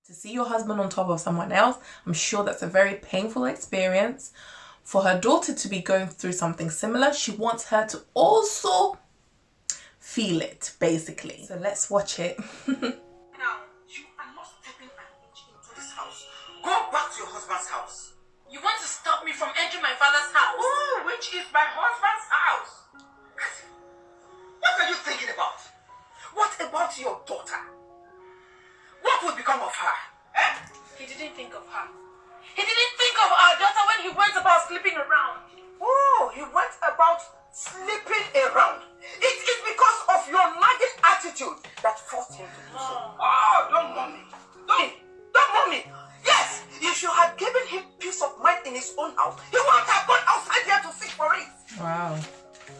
To see your husband on top of someone else, I'm sure that's a very painful experience. For her daughter to be going through something similar, she wants her to also feel it, basically. So let's watch it. Now, you are not stepping an inch into this house. Go back to your husband's house. You want to stop me from entering my father's house? Oh, which is my husband's house. What are you thinking about? What about your daughter? What will become of her? Eh? He didn't think of her. He didn't think of our daughter when he went about sleeping around. Oh, he went about sleeping around. It is because of your nagging attitude that forced him to do so. Oh, don't mommy. Don't mommy. Yes, if you had given him peace of mind in his own house, he wouldn't have gone outside there to seek for it. Wow.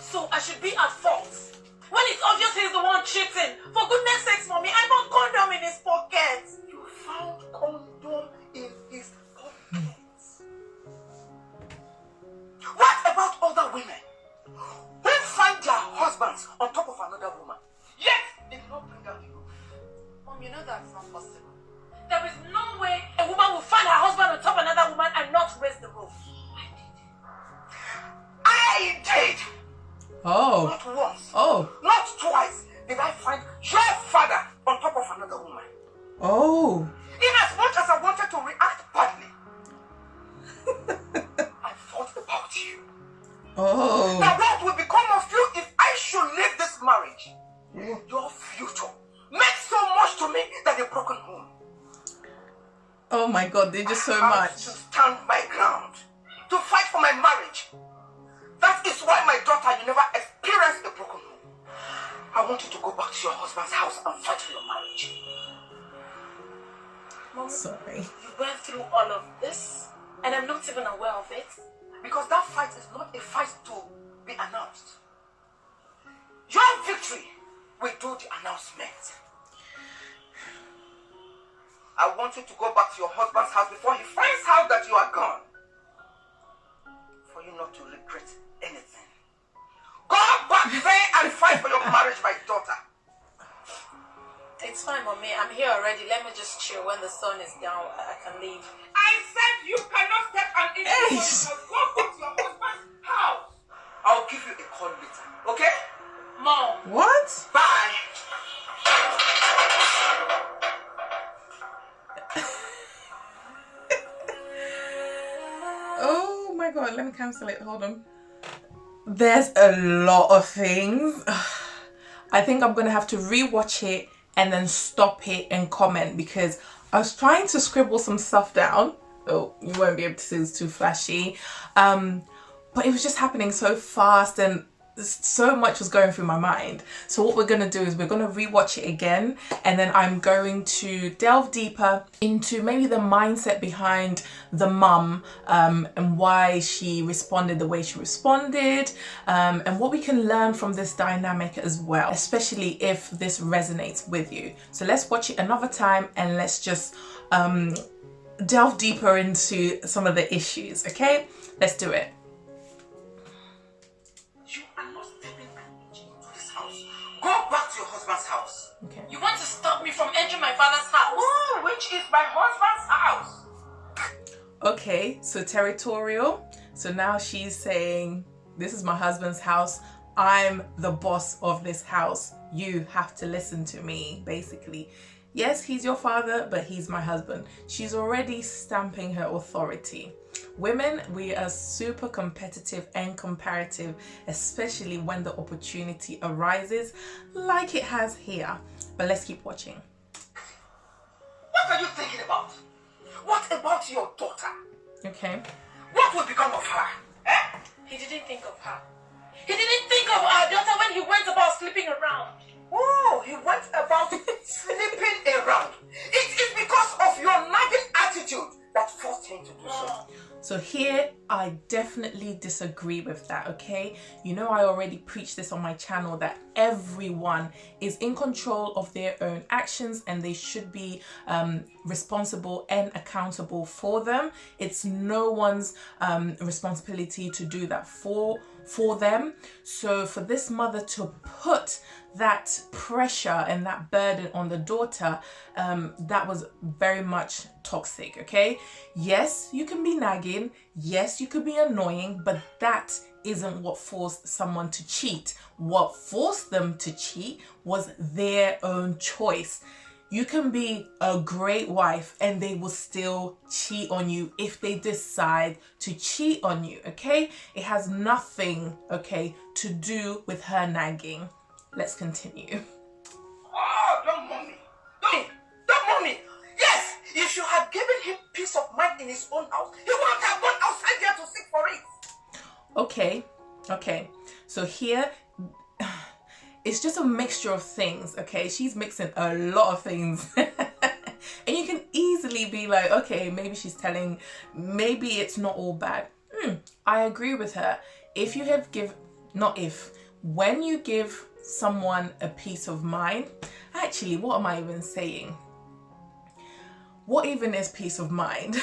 So I should be at fault. When it's obvious he's the one cheating. For goodness sakes, mommy, I found condom in his pocket. You found condom in his pocket. What about other women who find their husbands on top of another woman? Yes, they did not bring out the roof. Mom, you know that's not possible. There is no way a woman will find her husband on top of another woman and not raise the roof. I did. Oh. Not once. Oh. Not twice did I find your father on top of another woman. Oh. In as much as I wanted to react badly, I thought about you. Oh. Now what will become of you if I should leave this marriage? Your future meant so much to me than a broken home. Oh my God, they just so I have much. to stand my ground, to fight for my marriage. That is why my daughter, you never experienced a broken home. I want you to go back to your husband's house and fight for your marriage. Mom, Sorry. you went through all of this and I'm not even aware of it. Because that fight is not a fight to be announced. Your victory will do the announcement. I want you to go back to your husband's house before he finds out that you are gone. For you not to regret anything. Go back there and fight for your marriage, my daughter. It's fine, mommy. I'm here already. Let me just chill. When the sun is down, I can leave. I said you cannot step an inch into this house. Go back to your husband's house. I'll give you a call later, okay? Mom. What? Bye. Oh my God, let me cancel it. Hold on. There's a lot of things. I think I'm gonna have to rewatch it and then stop it and comment, because I was trying to scribble some stuff down. Oh, you won't be able to see, it's too flashy. But it was just happening so fast and so much was going through my mind. So what we're going to do is we're going to rewatch it again, and then I'm going to delve deeper into maybe the mindset behind the mum, and why she responded the way she responded, and what we can learn from this dynamic as well, especially if this resonates with you. So let's watch it another time and let's just delve deeper into some of the issues. Okay, let's do it. Go back to your husband's house. Okay. You want to stop me from entering my father's house? Oh, which is my husband's house. Okay, so territorial. So now she's saying, this is my husband's house. I'm the boss of this house. You have to listen to me, basically. Yes, he's your father, but he's my husband. She's already stamping her authority. Women, we are super competitive and comparative, especially when the opportunity arises, like it has here. But let's keep watching. What are you thinking about? What about your daughter? Okay. What will become of her? Eh? He didn't think of her. He didn't think of our daughter when he went about sleeping around. Oh, he went about sleeping around. It is because of your nagging attitude that forced him to do so. So here, I definitely disagree with that, okay? You know, I already preached this on my channel that everyone is in control of their own actions and they should be responsible and accountable for them. It's no one's responsibility to do that for them. So for this mother to put that pressure and that burden on the daughter, that was very much toxic, okay? Yes, you can be nagging. Yes, you could be annoying, but that isn't what forced someone to cheat. What forced them to cheat was their own choice. You can be a great wife and they will still cheat on you if they decide to cheat on you, okay? It has nothing, okay, to do with her nagging. Let's continue. Oh, don't mommy. Don't mommy. Yes, if you had given him peace of mind in his own house, he wouldn't have gone outside there to seek for it. Okay. So here, it's just a mixture of things, okay? She's mixing a lot of things. And you can easily be like, okay, maybe she's telling, maybe it's not all bad. I agree with her. If you have when you give someone a peace of mind, actually, what am I even saying? What even is peace of mind?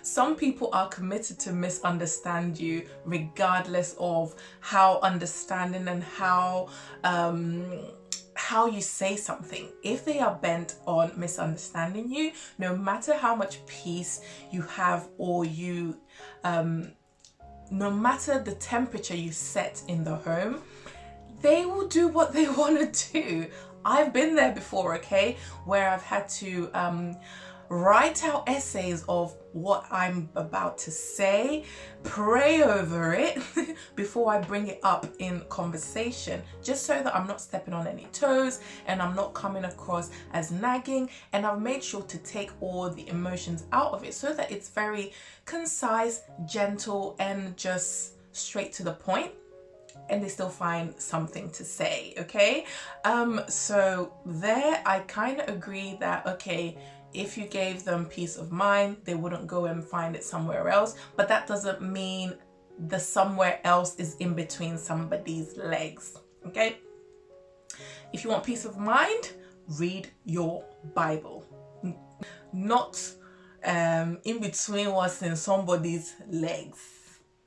Some people are committed to misunderstand you regardless of how understanding and how you say something. If they are bent on misunderstanding you, no matter how much peace you have or you, no matter the temperature you set in the home, they will do what they want to do. I've been there before, okay, where I've had to write out essays of what I'm about to say, pray over it before I bring it up in conversation, just so that I'm not stepping on any toes and I'm not coming across as nagging, and I've made sure to take all the emotions out of it so that it's very concise, gentle, and just straight to the point, and they still find something to say, okay? So there I kind of agree that, okay, if you gave them peace of mind, they wouldn't go and find it somewhere else, but that doesn't mean the somewhere else is in between somebody's legs, okay? If you want peace of mind, read your Bible, not in between what's in somebody's legs.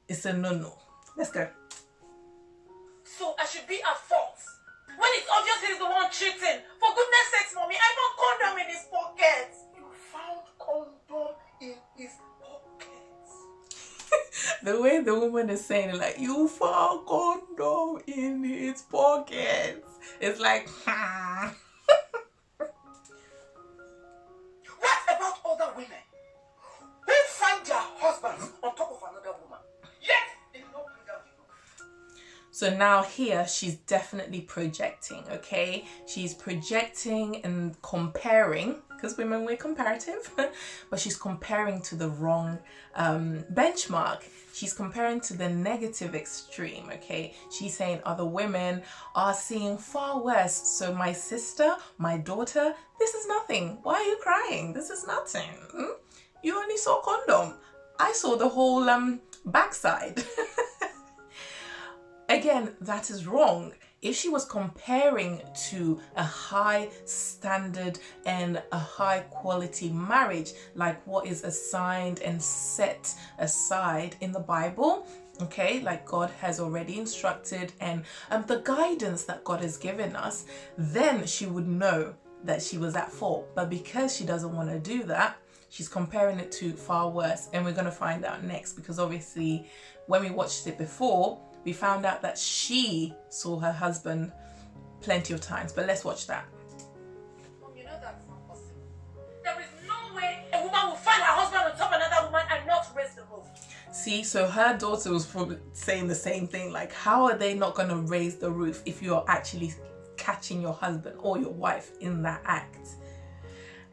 It's a no-no. Let's go. So I should be at fault when it's obvious he's the one cheating. For goodness sakes, mommy, I found condom in his pocket. You found condom in his pockets. The way the woman is saying it, like, you found condom in his pockets. It's like, What about other women who find their husbands on top of another woman, yet they don't bring out the proof? So now here she's definitely projecting, okay? She's projecting and comparing, because women, we're comparative, but she's comparing to the wrong benchmark. She's comparing to the negative extreme, okay? She's saying other women are seeing far worse. So my sister, my daughter, this is nothing. Why are you crying? This is nothing. You only saw condom. I saw the whole backside. Again, that is wrong. If she was comparing to a high standard and a high quality marriage, like what is assigned and set aside in the Bible, okay, like God has already instructed, and the guidance that God has given us, then she would know that she was at fault. But because she doesn't want to do that, she's comparing it to far worse, and we're going to find out next, because obviously when we watched it before, we found out that she saw her husband plenty of times. But let's watch that. Mom, you know that's not possible. There is no way a woman will find her husband on top of another woman and not raise the roof. See, so her daughter was probably saying the same thing, like, how are they not going to raise the roof if you're actually catching your husband or your wife in that act?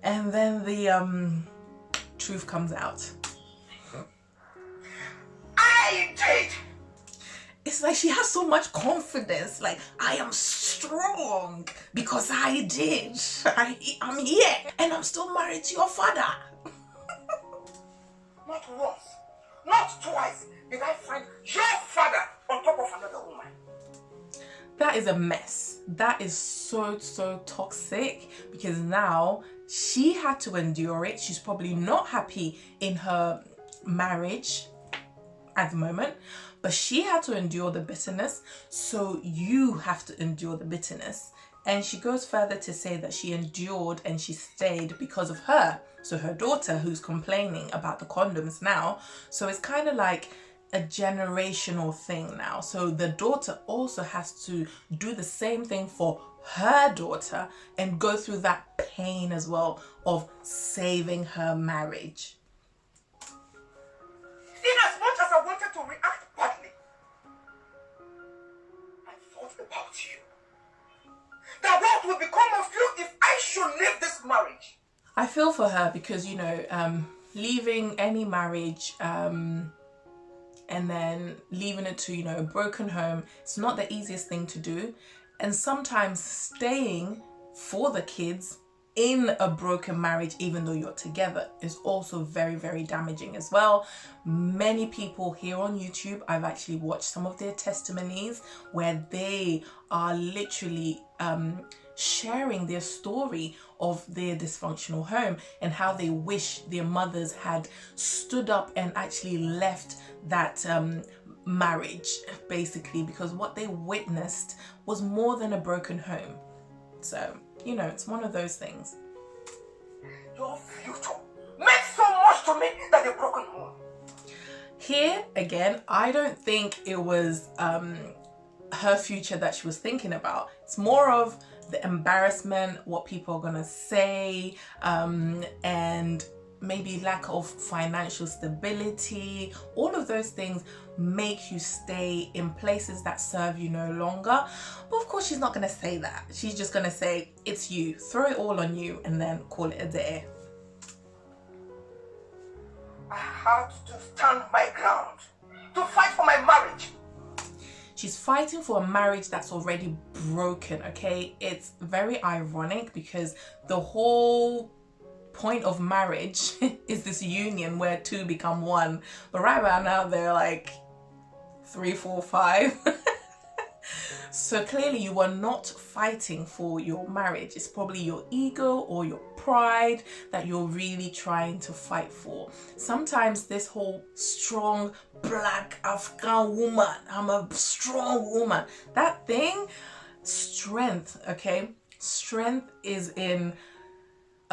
And then the truth comes out. I did. It's like she has so much confidence, like, I am strong because I did. I'm here and I'm still married to your father. Not once, not twice did I find your father on top of another woman. That is a mess. That is so toxic, because now she had to endure it. She's probably not happy in her marriage at the moment, but she had to endure the bitterness, so you have to endure the bitterness. And she goes further to say that she endured and she stayed because of her. So her daughter, who's complaining about the condoms now. So it's kind of like a generational thing now. So the daughter also has to do the same thing for her daughter and go through that pain as well of saving her marriage. In as much as I wanted to react badly, I thought about you. That what will become of you if I should leave this marriage? I feel for her because, you know, leaving any marriage and then leaving it to, you know, a broken home, it's not the easiest thing to do. And sometimes staying for the kids in a broken marriage, even though you're together, is also very, very damaging as well. Many people here on YouTube, I've actually watched some of their testimonies where they are literally sharing their story of their dysfunctional home and how they wish their mothers had stood up and actually left that marriage, basically, because what they witnessed was more than a broken home. So, you know, it's one of those things. Your future meant so much to me than a broken home. Here, again, I don't think it was her future that she was thinking about. It's more of the embarrassment, what people are gonna say, and maybe lack of financial stability. All of those things make you stay in places that serve you no longer. But of course she's not going to say that. She's just going to say it's you, throw it all on you, and then call it a day. I had to stand my ground to fight for my marriage. She's fighting for a marriage that's already broken, okay? It's very ironic because the whole point of marriage is this union where two become one, but right about now they're like 3, 4, 5. So clearly you are not fighting for your marriage. It's probably your ego or your pride that you're really trying to fight for. Sometimes this whole strong black African woman, I'm a strong woman, that thing, strength, okay? Strength is in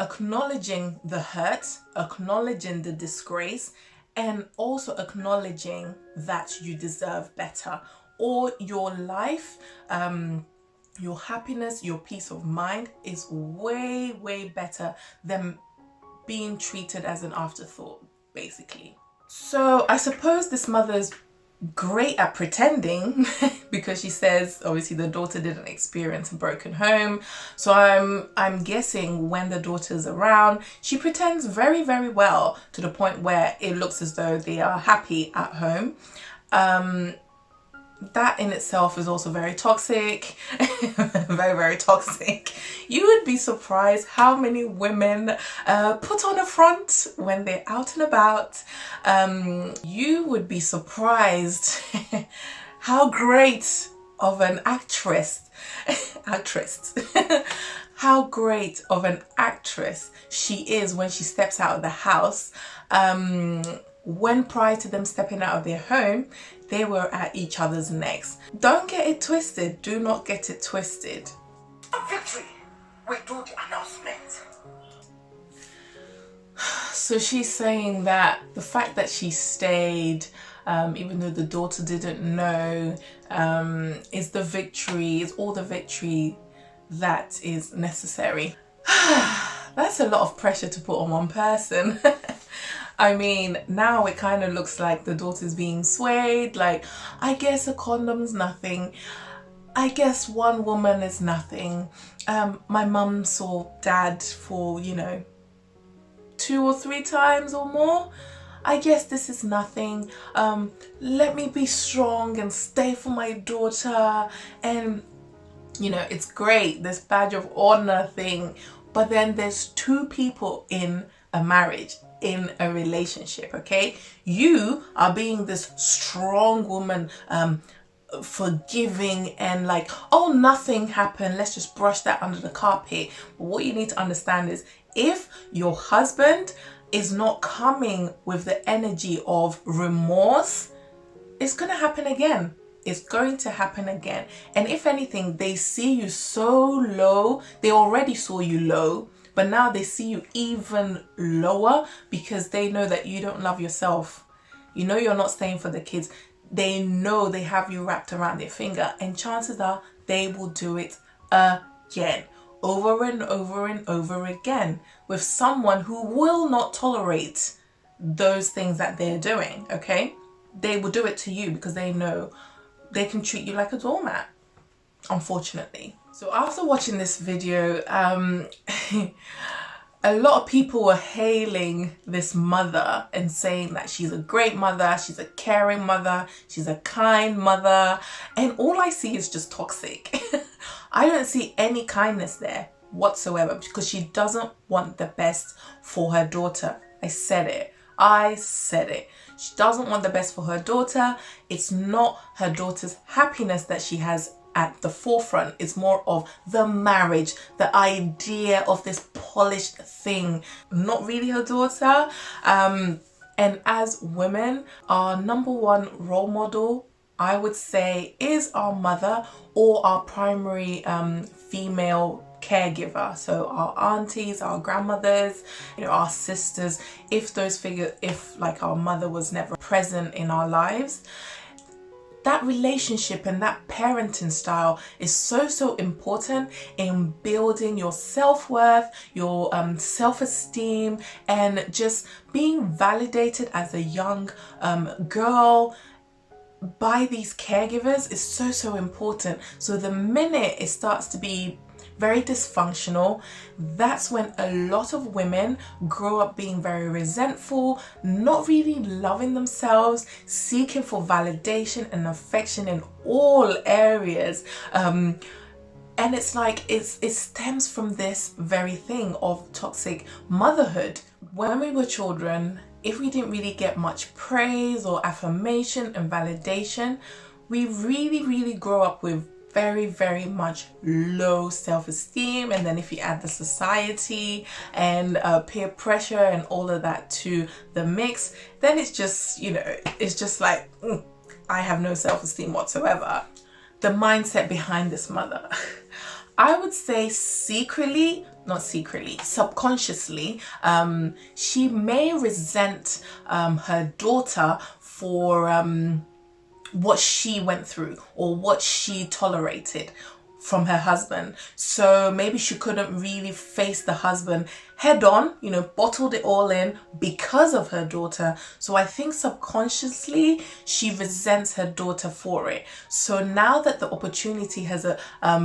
acknowledging the hurt, acknowledging the disgrace, and also acknowledging that you deserve better, or your life, your happiness, your peace of mind is way, way better than being treated as an afterthought, basically. So I suppose this mother's great at pretending because she says obviously the daughter didn't experience a broken home, so I'm guessing when the daughter's around she pretends very, very well to the point where it looks as though they are happy at home. That in itself is also very toxic. Very, very toxic. You would be surprised how many women put on a front when they're out and about. You would be surprised how great of an actress how great of an actress she is when she steps out of the house. When prior to them stepping out of their home, they were at each other's necks. Don't get it twisted. Do not get it twisted. Victory, we do the announcement. So she's saying that the fact that she stayed, even though the daughter didn't know, is the victory, is all the victory that is necessary. That's a lot of pressure to put on one person. I mean, now it kind of looks like the daughter's being swayed, like, I guess a condom's nothing. I guess one woman is nothing. My mum saw dad for, you know, 2 or 3 times or more. I guess this is nothing. Let me be strong and stay for my daughter. And, you know, it's great, this badge of honor thing. But then there's 2 people in a marriage, in a relationship, okay? You are being this strong woman, forgiving and like, oh, nothing happened, let's just brush that under the carpet. But what you need to understand is if your husband is not coming with the energy of remorse, it's going to happen again. It's going to happen again. And if anything, they see you so low. They already saw you low, but now they see you even lower because they know that you don't love yourself. You know you're not staying for the kids. They know they have you wrapped around their finger, and chances are they will do it again, over and over and over again, with someone who will not tolerate those things that they're doing, okay? They will do it to you because they know they can treat you like a doormat, unfortunately. So after watching this video, a lot of people were hailing this mother and saying that she's a great mother, she's a caring mother, she's a kind mother, and all I see is just toxic. I don't see any kindness there whatsoever because she doesn't want the best for her daughter. I said it. She doesn't want the best for her daughter. It's not her daughter's happiness that she has at the forefront. It's more of the marriage, the idea of this polished thing, not really her daughter. And as women, our number one role model, I would say, is our mother or our primary female caregiver. So our aunties, our grandmothers, you know, our sisters, if like our mother was never present in our lives, that relationship and that parenting style is so important in building your self-worth, your self-esteem, and just being validated as a young girl by these caregivers is so important. So the minute it starts to be very dysfunctional, that's when a lot of women grow up being very resentful, not really loving themselves, seeking for validation and affection in all areas. And it's like it stems from this very thing of toxic motherhood. When we were children, if we didn't really get much praise or affirmation and validation, we really grow up with very much low self-esteem. And then if you add the society and peer pressure and all of that to the mix, then it's just, you know, it's just like, I have no self-esteem whatsoever. The mindset behind this mother, I would say subconsciously, she may resent her daughter for what she went through or what she tolerated from her husband. So maybe she couldn't really face the husband head on, you know, bottled it all in because of her daughter. So I think subconsciously she resents her daughter for it. So now that the opportunity has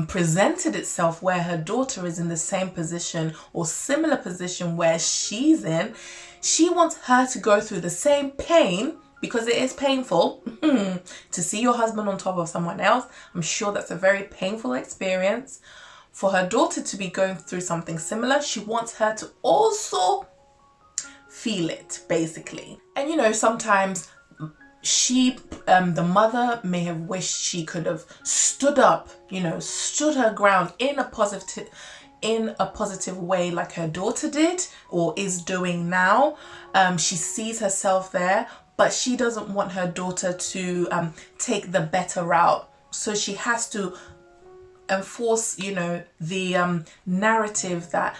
presented itself where her daughter is in the same position or similar position where she's in, she wants her to go through the same pain, because it is painful to see your husband on top of someone else. I'm sure that's a very painful experience. For her daughter to be going through something similar, she wants her to also feel it, basically. And you know, sometimes the mother may have wished she could have stood up, you know, stood her ground in a positive way like her daughter did or is doing now. She sees herself there, but she doesn't want her daughter to take the better route. So she has to enforce, you know, the narrative that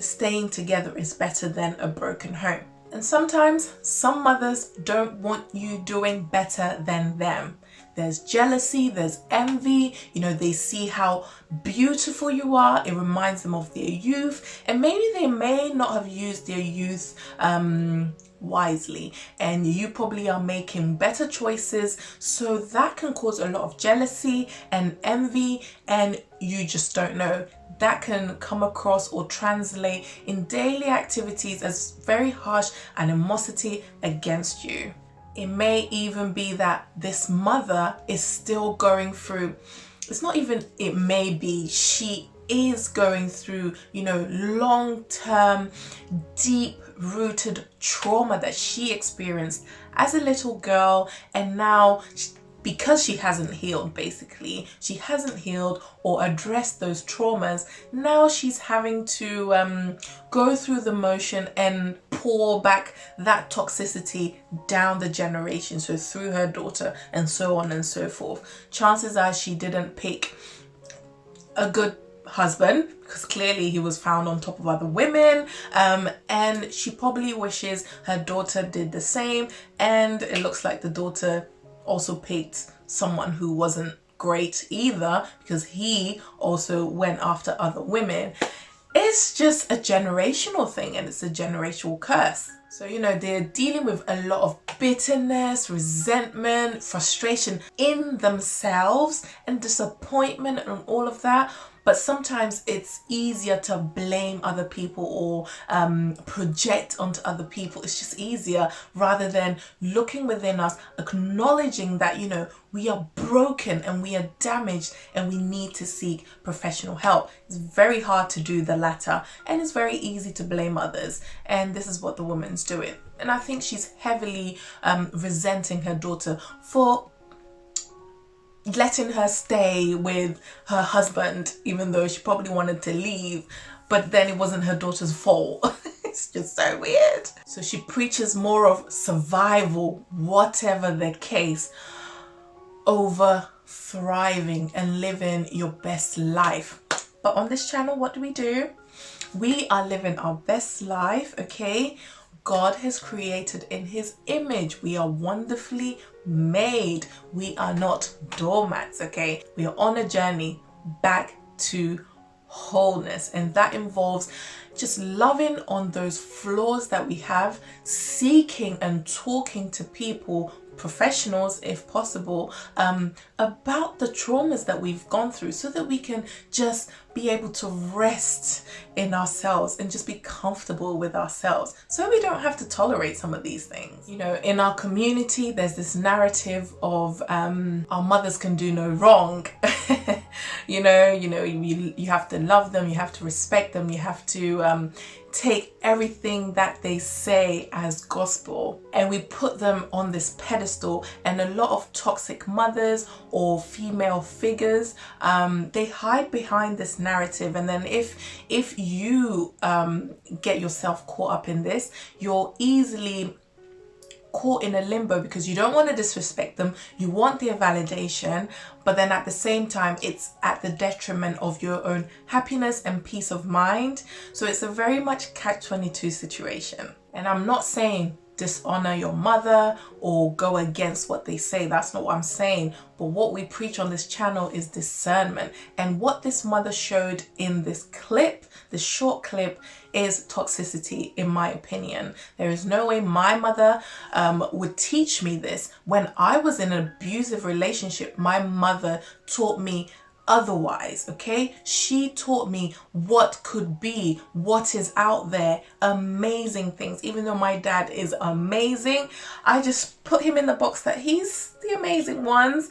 staying together is better than a broken home. And sometimes some mothers don't want you doing better than them. There's jealousy, there's envy, you know, they see how beautiful you are. It reminds them of their youth, and maybe they may not have used their youth wisely, and you probably are making better choices. So that can cause a lot of jealousy and envy, and you just don't know. That can come across or translate in daily activities as very harsh animosity against you. It may even be that this mother is still going through, it's not even it may be, she is going through, you know, long-term, deep-rooted trauma that she experienced as a little girl, and now because she hasn't healed, basically, she hasn't healed or addressed those traumas, now she's having to go through the motion and pour back that toxicity down the generation, so through her daughter and so on and so forth. Chances are she didn't pick a good husband, because clearly he was found on top of other women, and she probably wishes her daughter did the same, and it looks like the daughter also picked someone who wasn't great either, because he also went after other women. It's just a generational thing, and it's a generational curse. So, you know, they're dealing with a lot of bitterness, resentment, frustration in themselves, and disappointment and all of that. But sometimes it's easier to blame other people or project onto other people. It's just easier rather than looking within us, acknowledging that, you know, we are broken and we are damaged and we need to seek professional help. It's very hard to do the latter, and it's very easy to blame others. And this is what the woman's doing. And I think she's heavily resenting her daughter for letting her stay with her husband, even though she probably wanted to leave, but then it wasn't her daughter's fault. It's just so weird. So she preaches more of survival, whatever the case, over thriving and living your best life. But on this channel, what do? We are living our best life, okay? God has created in his image. We are wonderfully made. We are not doormats, okay? We are on a journey back to wholeness, and that involves just loving on those flaws that we have, seeking and talking to people, professionals if possible, about the traumas that we've gone through, so that we can just be able to rest in ourselves and just be comfortable with ourselves, so we don't have to tolerate some of these things. You know, in our community there's this narrative of our mothers can do no wrong. you have to love them, you have to respect them, you have to take everything that they say as gospel, and we put them on this pedestal. And a lot of toxic mothers or female figures, they hide behind this narrative, and then if you get yourself caught up in this, you're easily caught in a limbo, because you don't want to disrespect them, you want their validation, but then at the same time it's at the detriment of your own happiness and peace of mind. So it's a very much catch-22 situation. And I'm not saying dishonor your mother or go against what they say. That's not what I'm saying. But what we preach on this channel is discernment. And what this mother showed in this clip, this short clip, is toxicity, in my opinion. There is no way my mother would teach me this. When I was in an abusive relationship, my mother taught me otherwise, okay? She taught me what could be, what is out there, amazing things. Even though my dad is amazing, I just put him in the box that he's the amazing ones.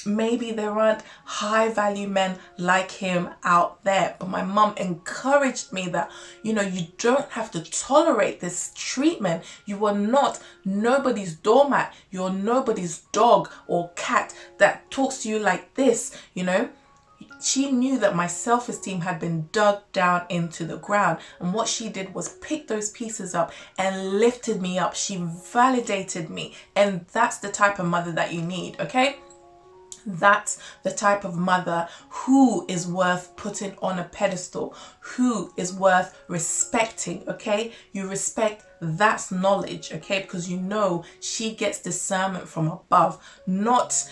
Maybe there aren't high value men like him out there, but my mom encouraged me that, you know, you don't have to tolerate this treatment. You are not nobody's doormat. You're nobody's dog or cat that talks to you like this, you know. She knew that my self-esteem had been dug down into the ground, and what she did was pick those pieces up and lifted me up. She validated me, and that's the type of mother that you need, okay? That's the type of mother who is worth putting on a pedestal, who is worth respecting, okay? You respect that's knowledge, okay? Because you know she gets discernment from above, not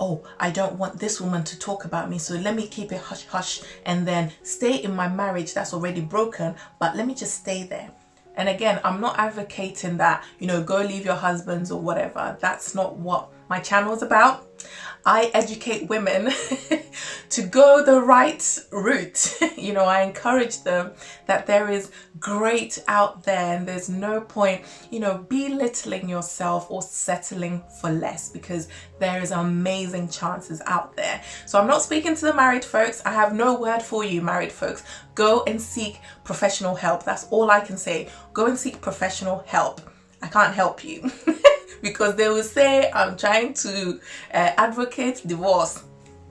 oh, I don't want this woman to talk about me, so let me keep it hush hush and then stay in my marriage that's already broken, but let me just stay there. And again, I'm not advocating that, you know, go leave your husbands or whatever. That's not what my channel is about. I educate women to go the right route. You know, I encourage them that there is great out there, and there's no point, you know, belittling yourself or settling for less, because there is amazing chances out there. So I'm not speaking to the married folks. I have no word for you, married folks. Go and seek professional help. That's all I can say. Go and seek professional help. I can't help you. Because they will say I'm trying to advocate divorce.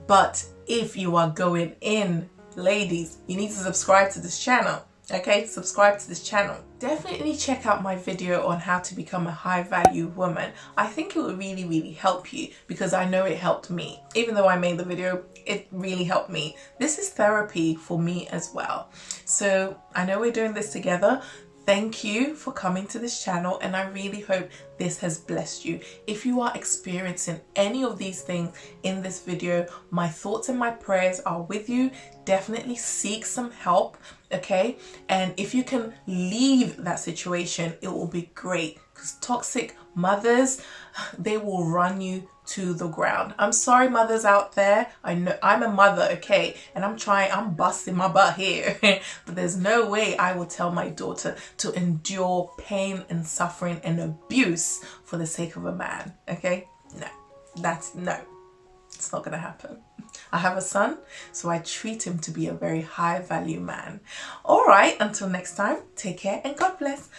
But if you are going in, ladies, you need to subscribe to this channel. Okay, subscribe to this channel. Definitely check out my video on how to become a high value woman. I think it will really help you, because I know it helped me. Even though I made the video, it really helped me. This is therapy for me as well. So I know we're doing this together. Thank you for coming to this channel, and I really hope this has blessed you. If you are experiencing any of these things in this video, my thoughts and my prayers are with you. Definitely seek some help, okay? And if you can leave that situation, it will be great, because toxic mothers, they will run you to the ground. I'm sorry, mothers out there. I know I'm a mother, okay, and I'm busting my butt here, but there's no way I will tell my daughter to endure pain and suffering and abuse for the sake of a man, okay? No, it's not gonna happen. I have a son, so I treat him to be a very high value man. All right, until next time, take care and God bless.